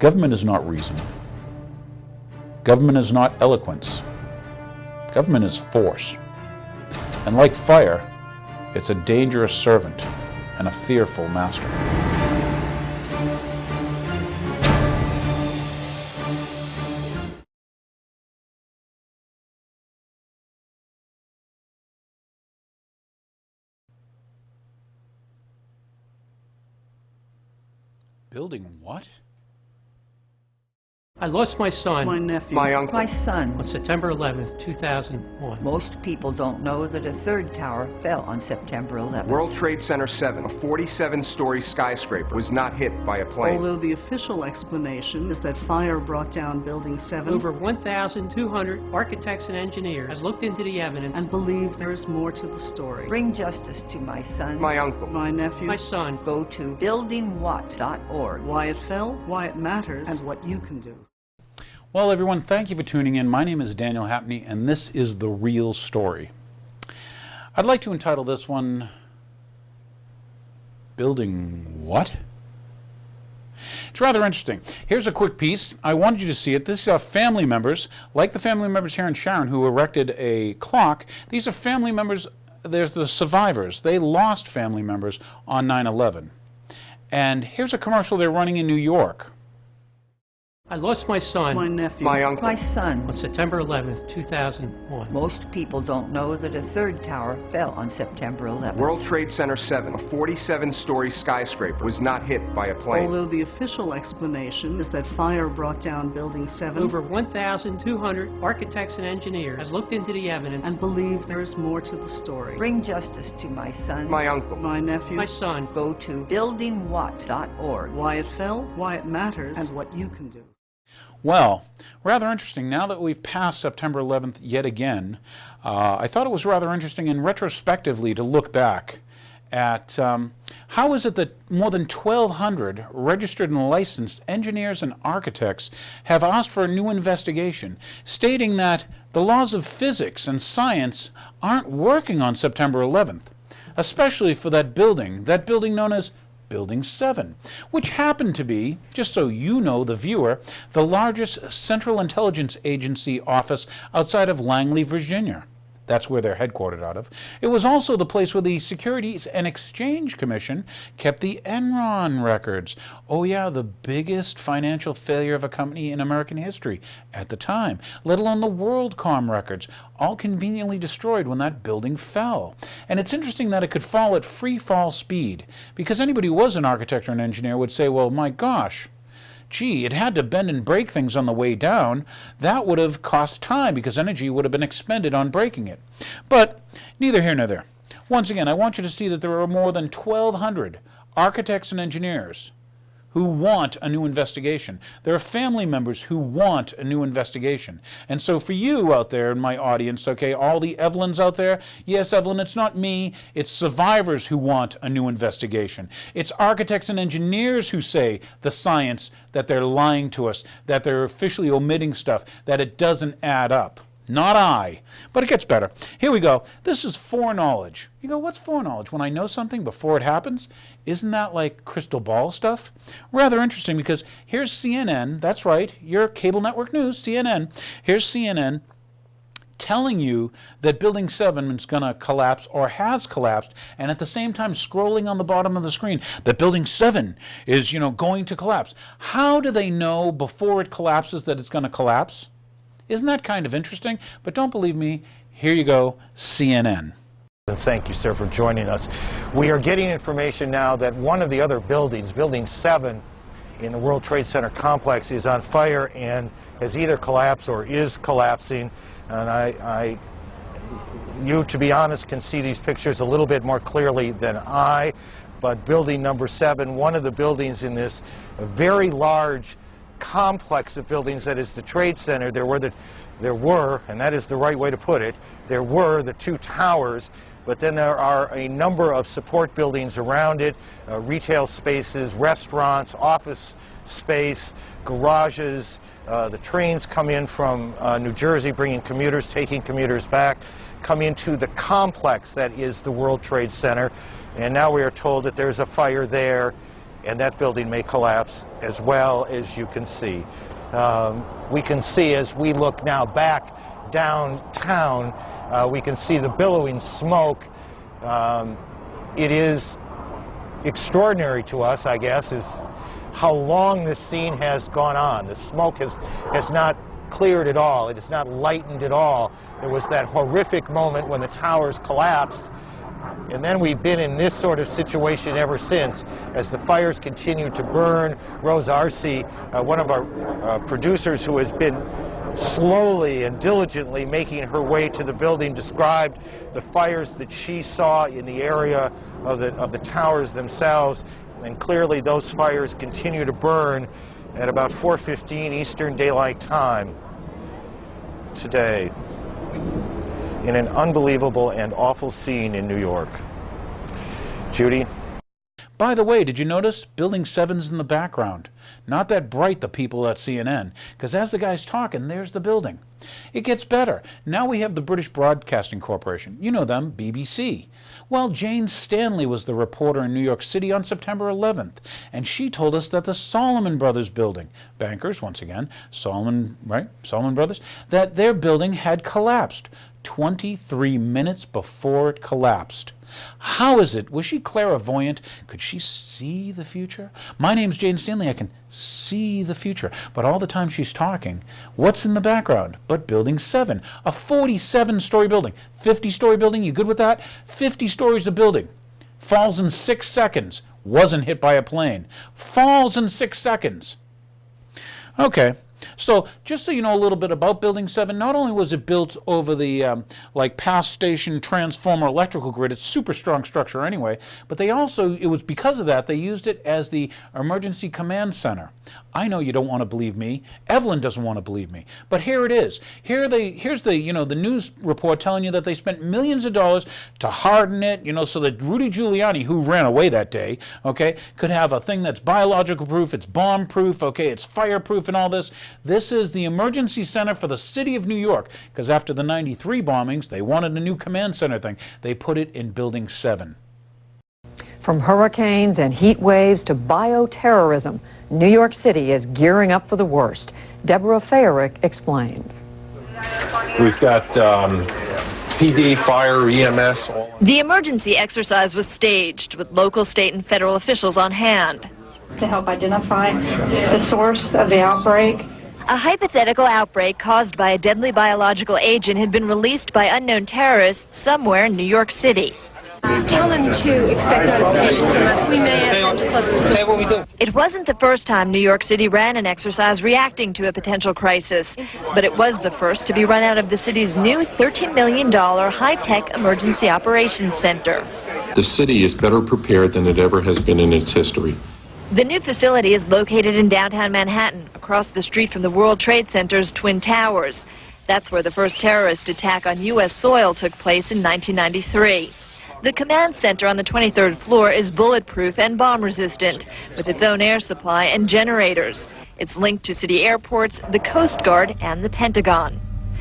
Government is not reason. Government is not eloquence. Government is force. And like fire, it's a dangerous servant and a fearful master. Building what? I lost my son, My nephew. My uncle. My son. on September 11th, 2001. Most people don't know that a third tower fell on September 11th. World Trade Center 7, a 47-story skyscraper, was not hit by a plane. Although the official explanation is that fire brought down Building 7 Over 1,200 architects and engineers has looked into the evidence. and believe there is more to the story. Bring justice to my son. My uncle. My nephew, My son, Go to buildingwhat.org. why it fell, why it matters, and what you can do. Well, everyone, thank you for tuning in. My name is Daniel Hapney, and this is The Real Story. I'd like to entitle this one, Building What? It's rather interesting. Here's a quick piece. I wanted you to see it. These are family members, like the family members here in Sharon who erected a clock. These are family members. There's the survivors. They lost family members on 9/11. And here's a commercial they're running in New York. I lost my son My nephew, My uncle. My son. on September 11th, 2001. Most people don't know that a third tower fell on September 11th. World Trade Center 7, a 47-story skyscraper, was not hit by a plane. although the official explanation is that fire brought down Building 7 Over 1,200 architects and engineers has looked into the evidence. and believe there is more to the story. Bring justice to my son. My uncle. My nephew, My son, Go to buildingwhat.org. why it fell, why it matters, and what you can do. Well, rather interesting. Now that we've passed September 11th yet again, I thought it was rather interesting and retrospectively to look back at how is it that more than 1,200 registered and licensed engineers and architects have asked for a new investigation, stating that the laws of physics and science aren't working on September 11th, especially for that building known as Building 7, which happened to be, just so you know, the viewer, the largest Central Intelligence Agency office outside of Langley, Virginia. That's where they're headquartered out of. It was also the place where the Securities and Exchange Commission kept the Enron records. Oh yeah, the biggest financial failure of a company in American history at the time, let alone the WorldCom records, all conveniently destroyed when that building fell. And it's interesting that it could fall at free fall speed, because anybody who was an architect or an engineer would say, well, my gosh, gee, it had to bend and break things on the way down. That would have cost time because energy would have been expended on breaking it. But neither here nor there. Once again, I want you to see that there are more than 1,200 architects and engineers who want a new investigation. There are family members who want a new investigation. And so for you out there in my audience, okay, all the Evelyns out there, yes, Evelyn, it's not me, it's survivors who want a new investigation. It's architects and engineers who say the science, that they're lying to us, that they're officially omitting stuff, that it doesn't add up. Not I. But it gets better. Here we go. This is foreknowledge. You go, what's foreknowledge? When I know something before it happens? Isn't that like crystal ball stuff? Rather interesting because here's CNN. That's right. Your cable network news, CNN. Here's CNN telling you that Building 7 is going to collapse or has collapsed, and at the same time scrolling on the bottom of the screen that Building 7 is, going to collapse. How do they know before it collapses that it's going to collapse? Isn't that kind of interesting? But don't believe me, here you go, CNN. And thank you, sir, for joining us. We are getting information now that one of the other buildings, Building 7 in the World Trade Center complex, is on fire and has either collapsed or is collapsing. And you, to be honest, can see these pictures a little bit more clearly than I. But building number 7, one of the buildings in this very large complex of buildings that is the Trade Center, there were, and that is the right way to put it, there were the two towers, but then there are a number of support buildings around it, retail spaces, restaurants, office space, garages. The trains come in from New Jersey, bringing commuters, taking commuters back, come into the complex that is the World Trade Center, and now we are told that there's a fire there. and that building may collapse as well, as you can see. We can see as we look now back downtown, we can see the billowing smoke. It is extraordinary to us, I guess, is how long this scene has gone on. The smoke has not cleared at all. It has not lightened at all. There was that horrific moment when the towers collapsed, and then we've been in this sort of situation ever since as the fires continue to burn. Rose Arce, one of our producers who has been slowly and diligently making her way to the building, described the fires that she saw in the area of the towers themselves, and clearly those fires continue to burn at about 4:15 Eastern Daylight Time today in an unbelievable and awful scene in New York. Judy? By the way, did you notice Building 7's in the background? Not that bright, the people at CNN, because as the guy's talking, there's the building. It gets better. Now we have the British Broadcasting Corporation. You know them, BBC. Well, Jane Stanley was the reporter in New York City on September 11th, and she told us that the Salomon Brothers building, bankers once again, Salomon Brothers, that their building had collapsed 23 minutes before it collapsed. How is it? Was she clairvoyant? Could she see the future? My name's Jane Stanley. I can see the future. But all the time she's talking, what's in the background but Building 7, a 47-story building. 50-story building, you good with that? 50 stories of building. Falls in 6 seconds. Wasn't hit by a plane. Falls in 6 seconds. Okay. So just so you know a little bit about Building 7, not only was it built over the past station transformer electrical grid, it's super strong structure anyway, but they also, it was because of that, they used it as the emergency command center. I know you don't want to believe me. Evelyn doesn't want to believe me. But here it is. Here's the news report telling you that they spent millions of dollars to harden it, so that Rudy Giuliani, who ran away that day, okay, could have a thing that's biological proof, it's bomb proof, okay, it's fireproof and all this. This is the emergency center for the city of New York, because after the 93 bombings, they wanted a new command center thing. They put it in Building 7. From hurricanes and heat waves to bioterrorism, New York City is gearing up for the worst. Deborah Fayerick explains. We've got PD, fire, EMS. The emergency exercise was staged with local, state, and federal officials on hand. To help identify the source of the outbreak. A hypothetical outbreak caused by a deadly biological agent had been released by unknown terrorists somewhere in New York City. Tell them to expect notification from us. We may ask them to close the schools. Say what we do. It wasn't the first time New York City ran an exercise reacting to a potential crisis, but it was the first to be run out of the city's new $13 million high-tech emergency operations center. The city is better prepared than it ever has been in its history. The new facility is located in downtown Manhattan, across the street from the World Trade Center's Twin Towers. That's where the first terrorist attack on U.S. soil took place in 1993. The command center on the 23rd floor is bulletproof and bomb-resistant, with its own air supply and generators. It's linked to city airports, the Coast Guard, and the Pentagon.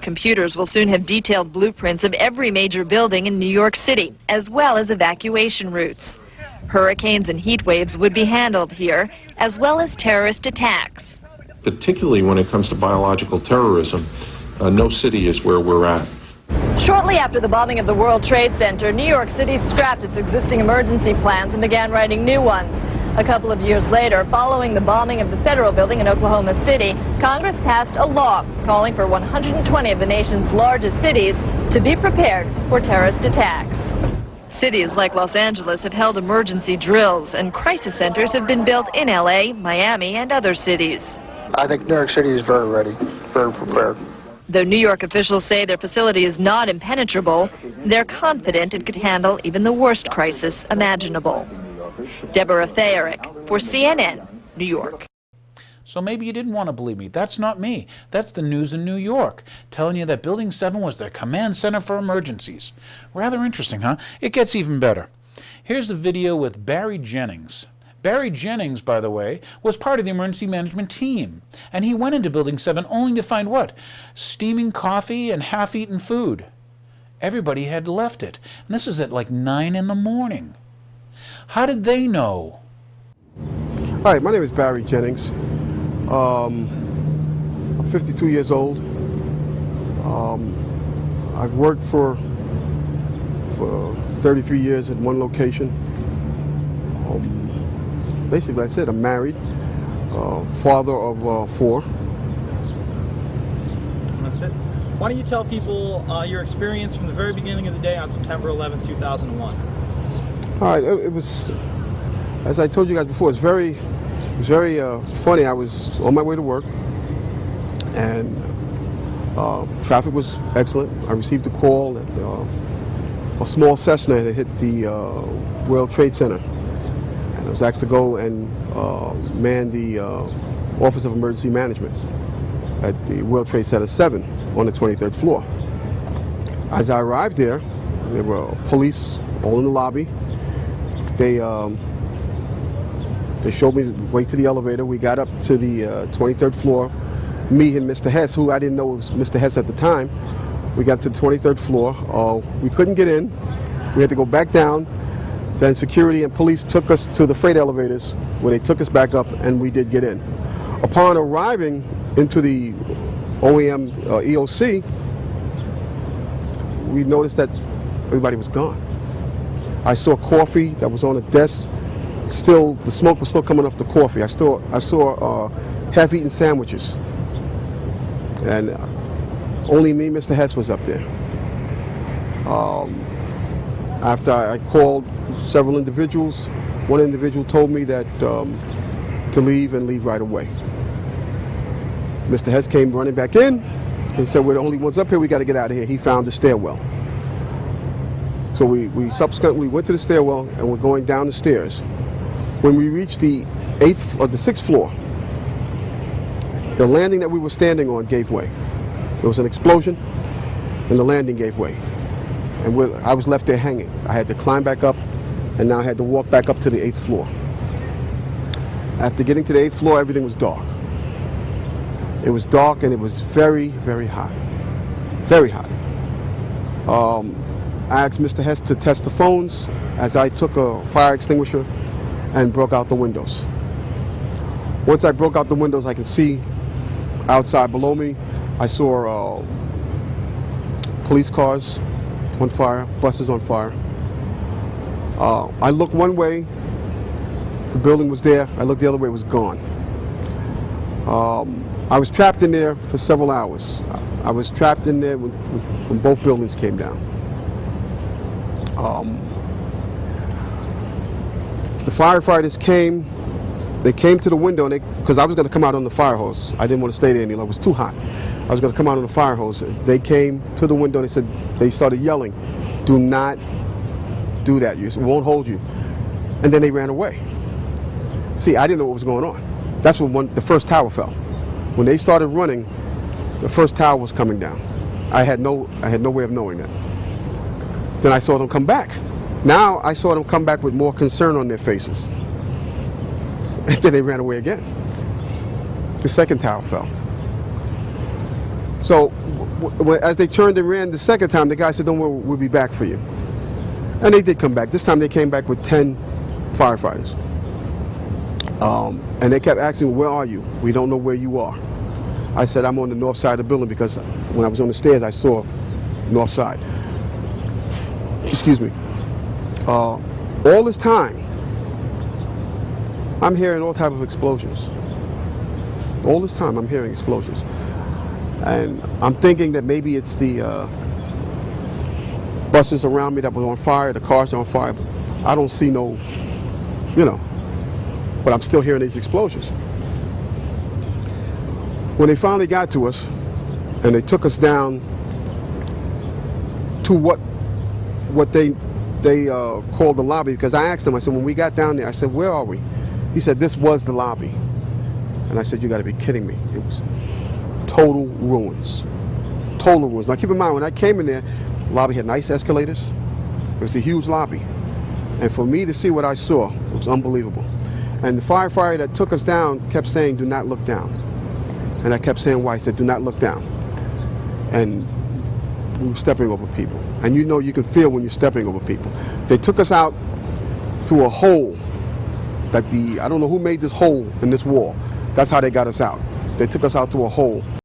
Computers will soon have detailed blueprints of every major building in New York City, as well as evacuation routes. Hurricanes and heat waves would be handled here, as well as terrorist attacks. Particularly when it comes to biological terrorism, no city is where we're at. Shortly after the bombing of the World Trade Center, New York City scrapped its existing emergency plans and began writing new ones. A couple of years later, following the bombing of the federal building in Oklahoma City, Congress passed a law calling for 120 of the nation's largest cities to be prepared for terrorist attacks. Cities like Los Angeles have held emergency drills, and crisis centers have been built in LA, Miami, and other cities. I think New York City is very ready, very prepared. Though New York officials say their facility is not impenetrable, they're confident it could handle even the worst crisis imaginable. Deborah Fayerick for CNN, New York. So maybe you didn't want to believe me. That's not me. That's the news in New York, telling you that Building 7 was their command center for emergencies. Rather interesting, huh? It gets even better. Here's a video with Barry Jennings. Barry Jennings, by the way, was part of the emergency management team. And he went into Building 7 only to find what? Steaming coffee and half-eaten food. Everybody had left it. And this is at like 9 in the morning. How did they know? Hi, my name is Barry Jennings. I'm 52 years old. I've worked for 33 years at one location. Basically, that's it. I'm married, father of 4. That's it. Why don't you tell people your experience from the very beginning of the day on September 11th, 2001? All right, it was, as I told you guys before, it was very funny. I was on my way to work, and traffic was excellent. I received a call that a small Cessna had hit the World Trade Center, and I was asked to go and man the Office of Emergency Management at the World Trade Center 7 on the 23rd floor. As I arrived there were police all in the lobby. They showed me the way to the elevator. We got up to the 23rd floor. Me and Mr. Hess, who I didn't know was Mr. Hess at the time, we got to the 23rd floor. We couldn't get in. We had to go back down. Then security and police took us to the freight elevators, where they took us back up, and we did get in. Upon arriving into the OEOC, we noticed that everybody was gone. I saw coffee that was on a desk. Still, the smoke was still coming off the coffee. I saw half-eaten sandwiches, and only me, Mr. Hess, was up there. After I called several individuals, one individual told me that to leave and leave right away. Mr. Hess came running back in and said, "We're the only ones up here. We got to get out of here." He found the stairwell. So we subsequently went to the stairwell and we're going down the stairs. When we reached the 8th or the 6th floor, the landing that we were standing on gave way. There was an explosion and the landing gave way. And I was left there hanging. I had to climb back up, and now I had to walk back up to the 8th floor. After getting to the 8th floor, everything was dark. It was dark and it was very, very hot. Very hot. I asked Mr. Hess to test the phones as I took a fire extinguisher and broke out the windows. Once I broke out the windows, I could see outside below me. I saw police cars on fire, buses on fire. I looked one way, the building was there. I looked the other way, it was gone. I was trapped in there for several hours. I was trapped in there when both buildings came down. The firefighters came. They came to the window, and because I was going to come out on the fire hose. I didn't want to stay there any longer. It was too hot. I was going to come out on the fire hose. They came to the window. They started yelling, "Do not do that. It won't hold you." And then they ran away. See, I didn't know what was going on. That's when the first tower fell. When they started running, the first tower was coming down. I had no way of knowing that. Then I saw them come back. Now I saw them come back with more concern on their faces. And then they ran away again. The second tower fell. So as they turned and ran the second time, the guy said, "Don't worry, we'll be back for you." And they did come back. This time they came back with 10 firefighters. And they kept asking me, "Where are you? We don't know where you are." I said, "I'm on the north side of the building," because when I was on the stairs, I saw north side. Excuse me. All this time, I'm hearing all types of explosions. All this time, I'm hearing explosions. And I'm thinking that maybe it's the buses around me that were on fire, the cars are on fire. But I don't see no, but I'm still hearing these explosions. When they finally got to us, and they took us down to what they called the lobby, because I asked them, I said, when we got down there, I said, "Where are we?" He said, "This was the lobby." And I said, "You got to be kidding me." It was total ruins. Total ruins. Now keep in mind, when I came in there, the lobby had nice escalators. It was a huge lobby. And for me to see what I saw, it was unbelievable. And the firefighter that took us down kept saying, "Do not look down." And I kept saying why. He said, "Do not look down." And we were stepping over people. And you can feel when you're stepping over people. They took us out through a hole that I don't know who made this hole in this wall. That's how they got us out. They took us out through a hole.